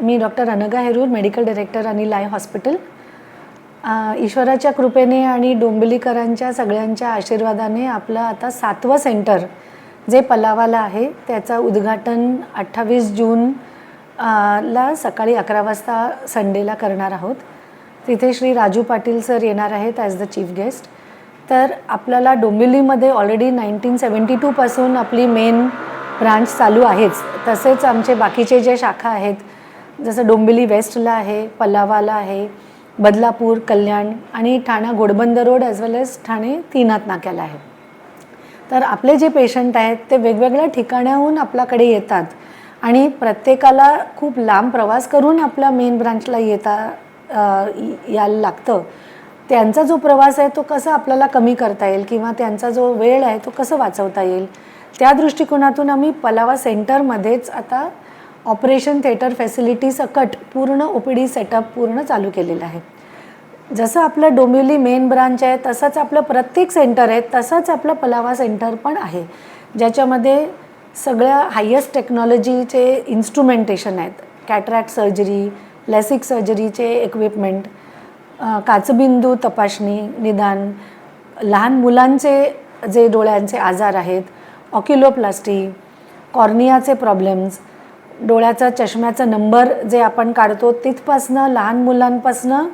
मी doctor Anagha Herur, medical director Anil eye hospital. ईश्वराच्या कृपेने आणि डोंबिवलीकरांच्या सगळ्यांच्या आशीर्वादाने आपलं आता 7वं सेंटर जे पलावाला आहे त्याचं उद्घाटन 28 जून ला सकाळी 11 वाजता संडेला करणार आहोत. तिथे श्री राजू पाटील सर येणार आहेत ॲज द चीफ गेस्ट. तर आपल्याला डोंबिवलीमध्ये ऑलरेडी 1972 पासून आपली मेन ब्रांच चालू आहेच. तसेच आमचे बाकीचे जे शाखा आहेत जसं डोंबिवली वेस्टला आहे, पलावाला आहे, बदलापूर, कल्याण आणि ठाणा घोडबंदर रोड ॲज वेल एज ठाणे तीनाथ नाक्याला आहे. तर आपले जे पेशंट आहेत ते वेगवेगळ्या ठिकाणाहून आपल्याकडे येतात आणि प्रत्येकाला खूप लांब प्रवास करून आपल्या मेन ब्रांचला यायला लागतं. त्यांचा जो प्रवास आहे तो कसा आपल्याला कमी करता येईल किंवा त्यांचा जो वेळ आहे तो कसं वाचवता येईल त्या दृष्टिकोनातून आम्ही पलावा सेंटरमध्येच आता ऑपरेशन थिएटर फॅसिलिटी सकट पूर्ण OPD सेटअप पूर्ण चालू केलेलं आहे. जसं आपलं डोंबिवली मेन ब्रांच आहे तसंच आपलं प्रत्येक सेंटर आहे तसंच आपलं पलावा सेंटर पण आहे, ज्याच्यामध्ये सगळ्या हायेस्ट टेक्नॉलॉजीचे इन्स्ट्रुमेंटेशन आहेत. कॅटरॅक्ट सर्जरी, लॅसिक सर्जरीचे इक्विपमेंट, काचबिंदू तपासणी निदान, लहान मुलांचे जे डोळ्यांचे आजार आहेत, ऑक्युलोप्लास्टी, कॉर्नियाचे प्रॉब्लेम्स, डोळ्याचा चष्म्याचा नंबर जे आपण काढतो तिथपासनं लहान मुलांपासनं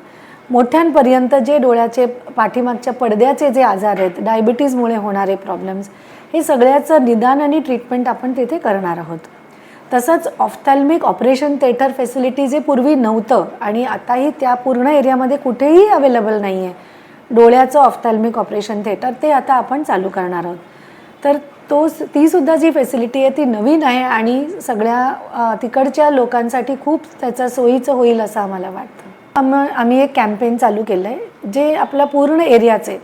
मोठ्यांपर्यंत जे डोळ्याचे पाठीमागच्या पडद्याचे जे आजार आहेत, डायबिटीजमुळे होणारे प्रॉब्लेम्स, हे सगळ्याचं निदान आणि ट्रीटमेंट आपण तिथे करणार आहोत. तसंच ऑफ्थॅल्मिक ऑपरेशन थिएटर फॅसिलिटी जे पूर्वी नव्हतं आणि आताही त्या पूर्ण एरियामध्ये कुठेही अवेलेबल नाही आहे डोळ्याचं ऑफ्थॅल्मिक ऑपरेशन थिएटर, ते आता आपण चालू करणार आहोत. तर तीसुद्धा जी फॅसिलिटी आहे ती नवीन आहे आणि सगळ्या तिकडच्या लोकांसाठी खूप त्याचं सोयीचं होईल असं आम्हाला वाटतं. आम्ही एक कॅम्पेन चालू केलं आहे जे आपल्या पूर्ण एरियाचे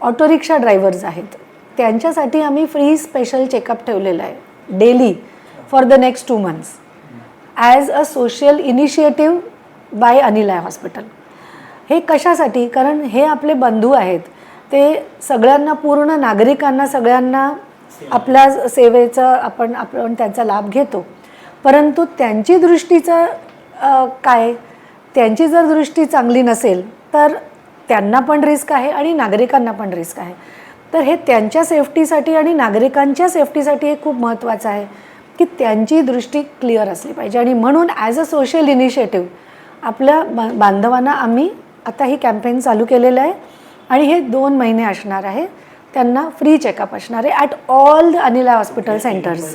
ऑटो रिक्षा ड्रायव्हर्स आहेत त्यांच्यासाठी आम्ही फ्री स्पेशल चेकअप ठेवलेलं आहे daily for the next 2 months as a social initiative by Anil eye hospital. हे कशासाठी? कारण हे आपले बंधू आहेत, ते सगळ्यांना पूर्ण नागरिकांना सगळ्यांना आपल्या सेवेचं आपण त्यांचा लाभ घेतो. परंतु त्यांची दृष्टीचं काय, त्यांची जर दृष्टी चांगली नसेल तर त्यांना पण रिस्क आहे आणि नागरिकांना पण रिस्क आहे. तर हे त्यांच्या सेफ्टीसाठी आणि नागरिकांच्या सेफ्टीसाठी हे खूप महत्त्वाचं आहे की त्यांची दृष्टी क्लिअर असली पाहिजे. आणि म्हणून ॲज अ सोशल इनिशिएटिव्ह आपल्या बांधवांना आम्ही आता ही कॅम्पेन चालू केलेलं आहे आणि हे 2 महिने असणार आहे. त्यांना फ्री चेकअप असणार आहे at all the Anil eye hospital centres.